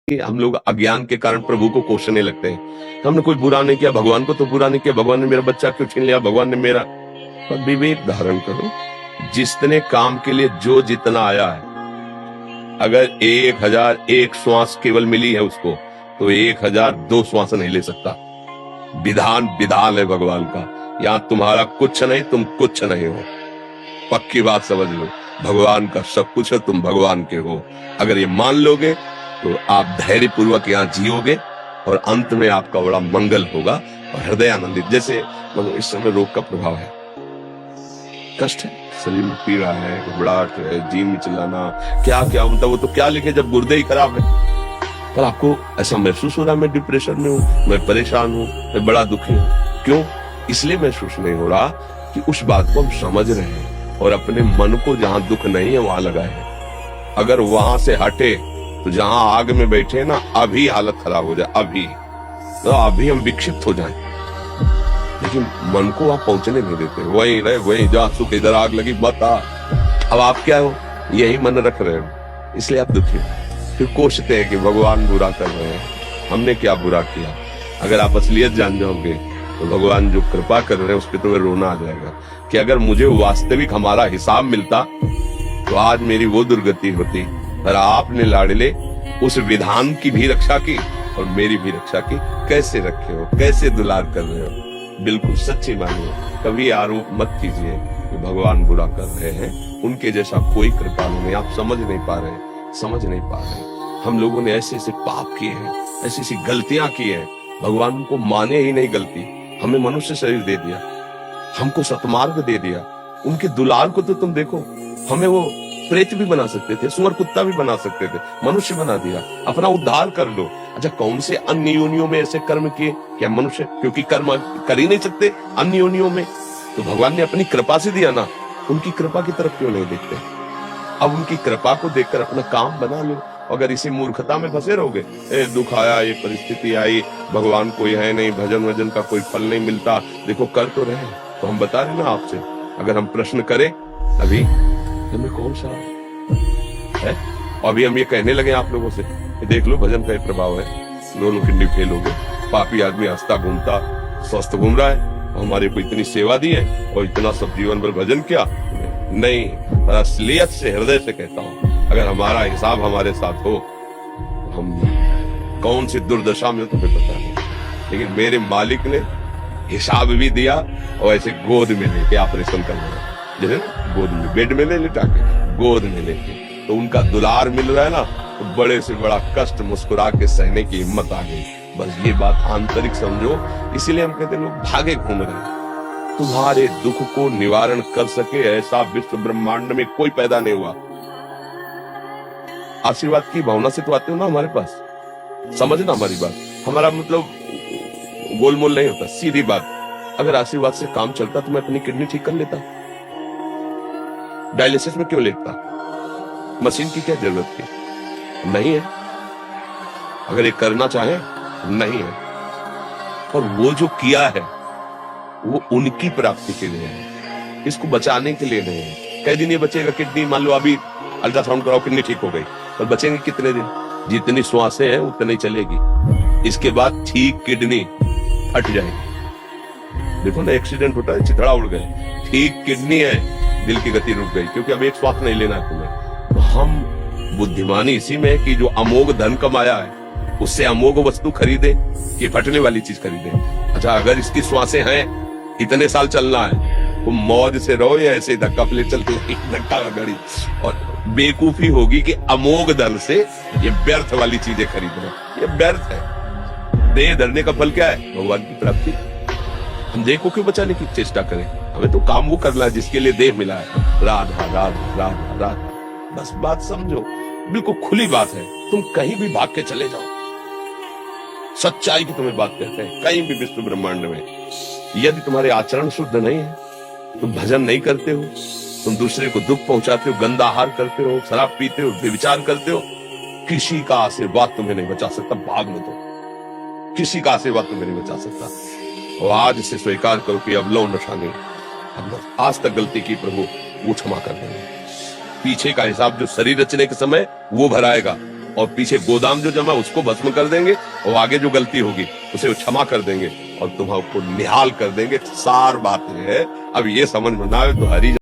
कि हम लोग अज्ञान के कारण प्रभु को कोसने लगते हैं। हमने कोई बुरा नहीं किया, भगवान को तो बुरा नहीं किया, भगवान ने मेरा बच्चा क्यों छीन लिया, भगवान ने मेरा। पर विवेक धारण करो, जितने काम के लिए जो जितना आया है, अगर 1001 श्वास केवल मिली है उसको, तो 1002 श्वास नहीं ले सकता। विधान विधान है भगवान का। यहाँ तुम्हारा कुछ नहीं, तुम कुछ नहीं हो। पक्की बात समझ लो, भगवान का सब कुछ है, तुम भगवान के हो। अगर ये मान लोगे तो आप धैर्य पूर्वक यहाँ जियोगे और अंत में आपका बड़ा मंगल होगा और हृदय आनंदित। जैसे मतलब इस समय रोग का प्रभाव है, कष्ट है, शरीर में पीड़ा है, घबराहट है, जी में चिल्लाना, क्या क्या होता, वो तो क्या लिखे जब गुर्दे ही खराब है। पर आपको ऐसा महसूस हो रहा है मैं डिप्रेशन में हूँ, मैं परेशान हूँ, मैं बड़ा दुखी हूँ। क्यों? इसलिए महसूस नहीं हो रहा कि उस बात को हम समझ रहे हैं और अपने मन को जहां दुख नहीं है वहां लगाए हैं। अगर वहां से हटे तो जहां आग में बैठे ना, अभी हालत खराब हो जाए, अभी तो अभी हम विक्षिप्त हो जाएं। लेकिन मन को आप पहुंचने नहीं देते, वही रहे वही, जहां सुख इधर आग लगी बता। अब आप क्या हो, यही मन रख रहे हो, इसलिए आप दुखी हो। फिर कोसते हैं कि भगवान बुरा कर रहे हैं, हमने क्या बुरा किया। अगर आप असलियत जान जाओगे तो भगवान जो कृपा कर रहे हैं उस पर तुम्हें रोना आ जाएगा कि अगर मुझे वास्तविक हमारा हिसाब मिलता तो आज मेरी वो दुर्गति होती। पर आपने लाडले उस विधान की भी रक्षा की और मेरी भी रक्षा की। कैसे रखे हो, कैसे दुलार कर रहे हो, बिल्कुल सच्ची मानिए। कभी आरोप मत कीजिए कि भगवान बुरा कर रहे हैं, उनके जैसा कोई कृपालु नहीं। आप समझ नहीं पा रहे, समझ नहीं पा रहे। हम लोगों ने ऐसे ऐसे पाप किए हैं, ऐसी ऐसी गलतियां की हैं, भगवान को माने ही नहीं गलती। हमें मनुष्य शरीर दे दिया, हमको सतमार्ग दे दिया, उनके दुलार को तो तुम देखो। हमें वो प्रेत भी बना सकते थे, सुअर कुत्ता भी बना सकते थे, मनुष्य बना दिया। अपना उद्धार कर लो। अच्छा, कौन से अन्य योनियों में ऐसे कर्म किए क्या मनुष्य, क्योंकि कर्म कर ही नहीं सकते अन्य योनियों में, तो भगवान ने अपनी कृपा से दिया ना। उनकी कृपा की तरफ क्यों नहीं देखते? अब उनकी कृपा को देखकर अपना काम बना लो। अगर इसी मूर्खता में फंसे रहोगे, दुख आया, ये परिस्थिति आई, भगवान कोई है नहीं, भजन वजन का कोई फल नहीं मिलता, देखो कर तो रहे। तो हम बता रहे ना आपसे, अगर हम प्रश्न करें अभी हमें कौन सा है, अभी हम ये कहने लगे आप लोगों से, देख लो भजन का ये प्रभाव है, दोनों किडनी फेल हो गए, पापी आदमी हंसता घूमता स्वस्थ घूम रहा है, हमारे को इतनी सेवा दी है और इतना सब जीवन भर भजन किया नहीं। पर असलियत से, हृदय से कहता हूँ, अगर हमारा हिसाब हमारे साथ हो तो हम कौन सी दुर्दशा में, तुम्हें पता नहीं। लेकिन मेरे मालिक ने हिसाब भी दिया और ऐसे गोद में लेके ऑपरेशन करना, जैसे गोद में, बेड में ले लिटा के गोद में लेके, तो उनका दुलार मिल रहा है ना, तो बड़े से बड़ा कष्ट मुस्कुरा के सहने की हिम्मत आ गई। बस ये बात आंतरिक समझो। इसीलिए हम कहते हैं लोग भागे घूम रहे हैं। तुम्हारे दुख को निवारण कर सके ऐसा विश्व ब्रह्मांड में कोई पैदा नहीं हुआ। आशीर्वाद की भावना से तो आते हो ना हमारे पास, समझना हमारी बात। हमारा मतलब गोलमोल नहीं होता, सीधी बात। अगर आशीर्वाद से काम चलता तो मैं अपनी किडनी ठीक कर लेता, डायलिसिस में क्यों लेता, मशीन की क्या जरूरत थी? नहीं है। अगर ये करना चाहे नहीं है। और वो जो किया है वो उनकी प्राप्ति के लिए है, इसको बचाने के लिए नहीं है। कई दिन ये बचेगा किडनी, मान लो अभी अल्ट्रासाउंड कराओ किडनी ठीक हो गई, पर बचेंगे कितने दिन? जितनी श्वासें हैं उतनी चलेगी, इसके बाद ठीक किडनी हट जाएगी। देखो ना, एक्सीडेंट होता है, चिथड़ा उड़ गए, ठीक किडनी है, दिल की गति रुक गई, क्योंकि अब एक श्वास नहीं लेना है तुम्हें। तो हम बुद्धिमानी इसी में है कि जो अमोघ धन कमाया है उससे अमोघ वस्तु खरीदे कि फटने वाली चीज खरीदे। अच्छा, अगर इसकी श्वासें हैं, इतने साल चलना है, तो मौज से रहो या ऐसे धक्का प्ले चलते धक्का गाड़ी, और बेवकूफी होगी कि अमोघ धन से ये व्यर्थ वाली चीजें खरीदना, ये व्यर्थ है। देह धरने का फल क्या है? भगवान की प्राप्ति। हम देह को क्यों बचाने की चेष्टा करें? हमें तो काम वो करना है जिसके लिए देह मिला है। राधा राधा राधा राधा, बस बात समझो, बिल्कुल खुली बात है। तुम कहीं भी भाग के चले जाओ, सच्चाई की तुम्हें बात कहते हैं, कहीं भी विश्व ब्रह्मांड में, यदि तुम्हारे आचरण शुद्ध नहीं है, तुम भजन नहीं करते हो, तुम दूसरे को दुख पहुंचाते हो, गंदा आहार करते हो, शराब पीते हो, व्यभिचार करते हो, किसी का आशीर्वाद तुम्हें नहीं बचा सकता। भाग में तो किसी का आशीर्वाद तुम्हें नहीं बचा सकता। और आज से स्वीकार करो कि अब लो नशा नहीं, अब आज तक गलती की प्रभु वो क्षमा कर देंगे। पीछे का हिसाब जो शरीर रचने के समय वो भराएगा, और पीछे गोदाम जो जमा उसको भस्म कर देंगे, और आगे जो गलती होगी उसे क्षमा कर देंगे और तुम्हारा निहाल कर देंगे। सार बात है, अब ये समझ में ना आए तो हरी